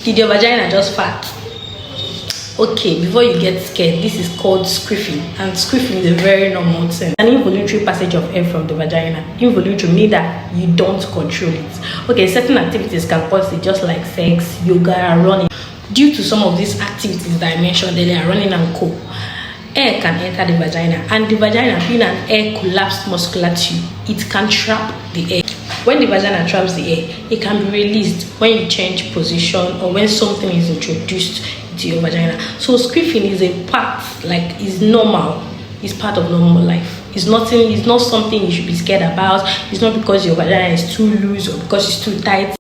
Did your vagina just fart? Okay, before you get scared, this is called squiffing, and squiffing is a very normal thing. An involuntary passage of air from the vagina. Involuntary means that you don't control it. Okay, certain activities can cause it, just like sex, yoga, and running. Due to some of these activities that I mentioned earlier, running and co, air can enter the vagina, and the vagina being an air collapsed muscular tube, it can trap the air. When the vagina traps the air, it can be released when you change position or when something is introduced into your vagina. So squiffing is a part, like, is normal. It's part of normal life. It's nothing. It's not something you should be scared about. It's not because your vagina is too loose or because it's too tight.